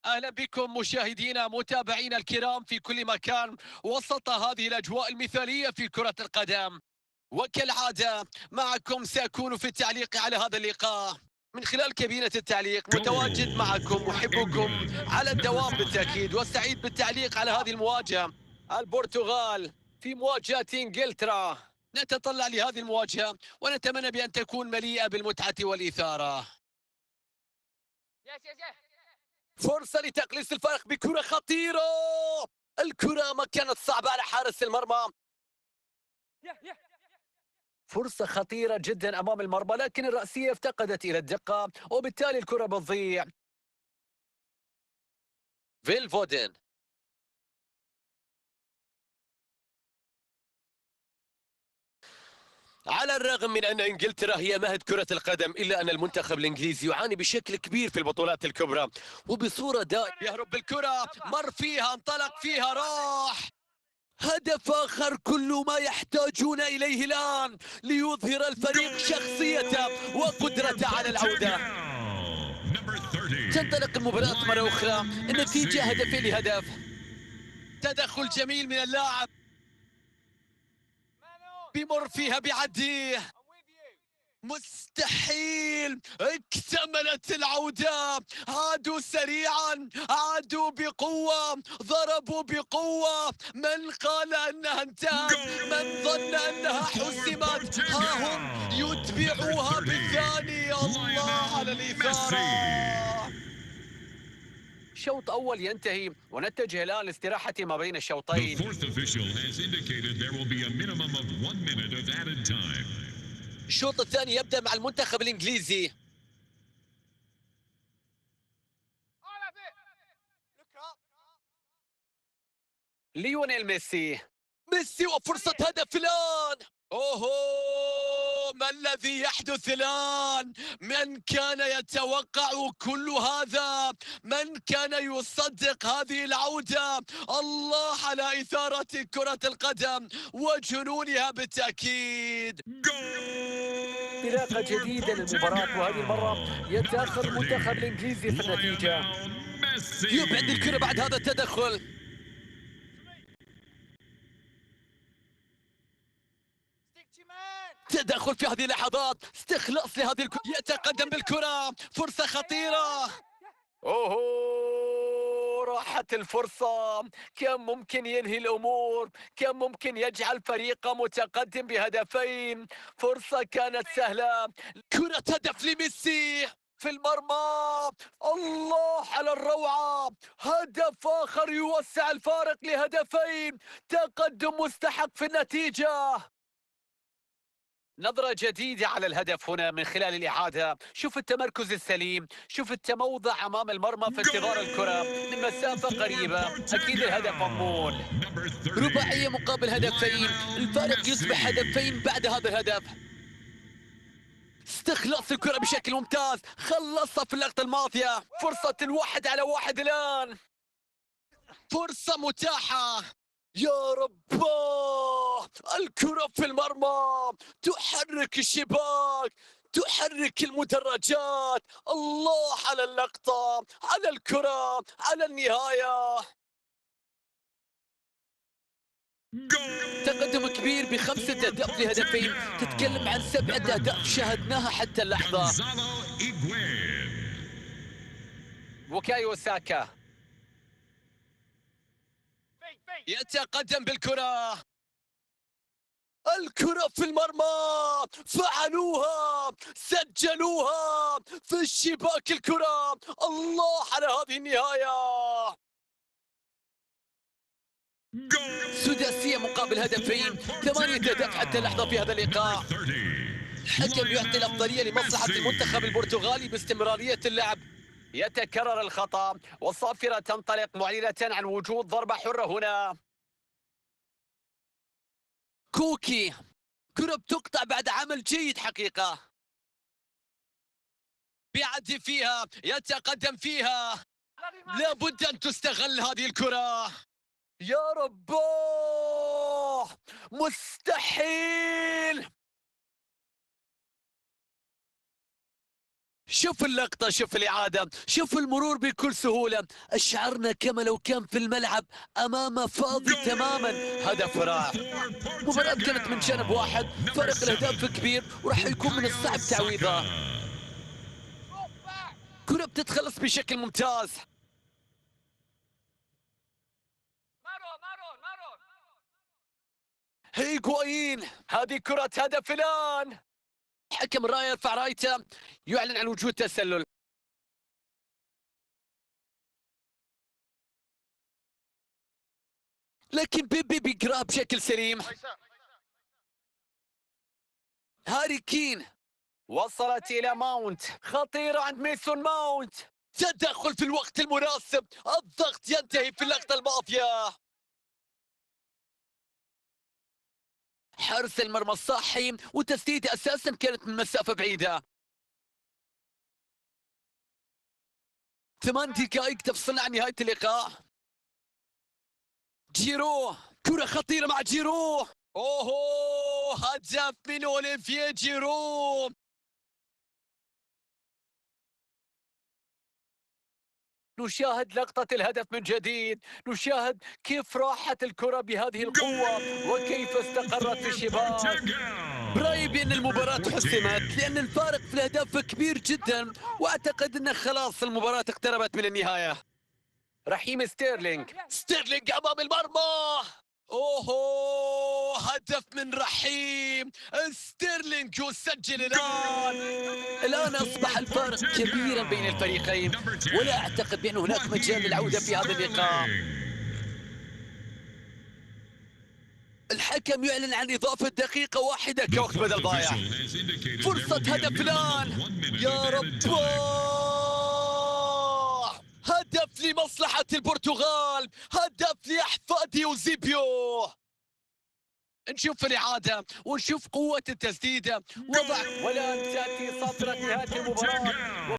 أهلا بكم مشاهدينا متابعينا الكرام في كل مكان وسط هذه الأجواء المثالية في كرة القدم. وكالعادة معكم سأكون في التعليق على هذا اللقاء من خلال كابينة التعليق، متواجد معكم محبكم على الدوام بالتأكيد، وسعيد بالتعليق على هذه المواجهة. البرتغال في مواجهة إنجلترا. نتطلع لهذه المواجهة ونتمنى بأن تكون مليئة بالمتعة والإثارة. فرصة لتقليص الفارق بكرة خطيرة. الكرة ما كانت صعبة على حارس المرمى. فرصة خطيرة جدا أمام المرمى، لكن الرأسية افتقدت إلى الدقة وبالتالي الكرة بتضيع. فيل فودن. على الرغم من أن إنجلترا هي مهد كرة القدم، إلا أن المنتخب الإنجليزي يعاني بشكل كبير في البطولات الكبرى وبصورة دائمة. يهرب بالكرة، مر فيها، انطلق فيها، راح. هدف آخر كل ما يحتاجون إليه الآن ليظهر الفريق شخصيته وقدرته على العودة. تنطلق المباراة مرة أخرى، النتيجة هدفين لهدف. تدخل جميل من اللاعب، بمر فيها بيعديه. مستحيل، اكتملت العودة. عادوا سريعا، عادوا بقوة، ضربوا بقوة. من قال أنها انتهت، من ظن أنها حسمت، ها هم يتبعوها بالثاني. الله على الإثارة. شوط أول ينتهي ونتجه الآن لاستراحة ما بين الشوطين. الشوط الثاني يبدأ مع المنتخب الإنجليزي. ليونيل ميسي. ميسي وفرصة هدف الآن. أوهو، ما الذي يحدث الآن؟ من كان يتوقع كل هذا؟ من كان يصدق هذه العودة؟ الله على إثارة كرة القدم وجنونها بالتأكيد. انطلاقة جديدة للمباراة، وهذه المرة يتأخر المنتخب الإنجليزي في النتيجة. يبعد الكرة بعد هذا التدخل. تدخل في هذه اللحظات، استخلاص لهذه الكرة، يتقدم بالكرة، فرصة خطيرة. اوه، راحت الفرصة. كان ممكن ينهي الأمور، كان ممكن يجعل فريقه متقدم بهدفين. فرصة كانت سهلة. كرة هدف لميسي في المرمى. الله على الروعة، هدف آخر يوسع الفارق لهدفين. تقدم مستحق في النتيجة. نظرة جديدة على الهدف هنا من خلال الإعادة. شوف التمركز السليم، شوف التموضع أمام المرمى في انتظار الكرة من مسافة قريبة. أكيد الهدف مضمون. رباعية مقابل هدفين، الفارق يصبح هدفين بعد هذا الهدف. استخلاص الكرة بشكل ممتاز، خلصها في اللقطة الماضية. فرصة 1-على-1 الآن، فرصة متاحة. يا رب، الكرة في المرمى، تحرك الشباك، تحرك المدرجات. الله على اللقطة، على الكرة، على النهاية. تقدم كبير ب5 أهداف لهدفين، تتكلم عن 7 أهداف شاهدناها حتى اللحظة. بوكايو ساكا يتقدم بالكرة. الكرة في المرمى، فعلوها، سجلوها في الشباك الكرة. الله على هذه النهاية. سداسية مقابل هدفين، 8 أهداف حتى اللحظة في هذا اللقاء. الحكم يعطي الأفضلية لمصلحة المنتخب البرتغالي باستمرارية اللعب. يتكرر الخطأ والصافرة تنطلق معلنة عن وجود ضربة حرة هنا. كوكي، كرة بتقطع بعد عمل جيد حقيقة. بيعدي فيها، يتقدم فيها، لابد أن تستغل هذه الكرة. يا رب، مستحيل. شوف اللقطة، شوف الإعادة، شوف المرور بكل سهولة. أشعرنا كما لو كان في الملعب أمامه فاضي تماما. هدف رائع. المباراة كانت من جانب واحد، فرق الأهداف كبير وراح يكون من الصعب تعويضها. كرة بتتخلص بشكل ممتاز. هيغوايين، هذه كرة هدف الآن. حكم الراية يرفع رايته يعلن عن وجود تسلل. لكن بيبي بيقرأ بشكل سليم. هاري كين، وصلت إلى ماونت، خطيرة عند ميسون ماونت. تدخل في الوقت المناسب، الضغط ينتهي في اللقطة الماضية. حارس المرمى الصحي، وتسديدة أساسا كانت من مسافة بعيدة. 8 دقائق تفصلنا عن نهاية اللقاء. جيرو، كرة خطيرة مع جيرو. اوه، هدف من اوليفييه جيرو. نشاهد لقطة الهدف من جديد، نشاهد كيف راحت الكرة بهذه القوة وكيف استقرت في الشباك. برأيي بأن المباراة حسمت لأن الفارق في الأهداف كبير جدا، وأعتقد أن خلاص المباراة اقتربت من النهاية. رحيم ستيرلينج أمام المرمى. اوه، هدف من رحيم ستيرلينج يسجل الآن أصبح الفارق كبيرا بين الفريقين، ولا أعتقد بأن هناك مجال للعودة في هذا اللقاء. الحكم يعلن عن إضافة دقيقة واحدة كوقت بدل ضايع. فرصة هدف الآن، يا رب. هدف لمصلحة البرتغال، هدف لأحفاد يوزيبيو. نشوف الإعادة ونشوف قوة التسديدة. وضع، والآن تأتي صفرة نهاية المباراة.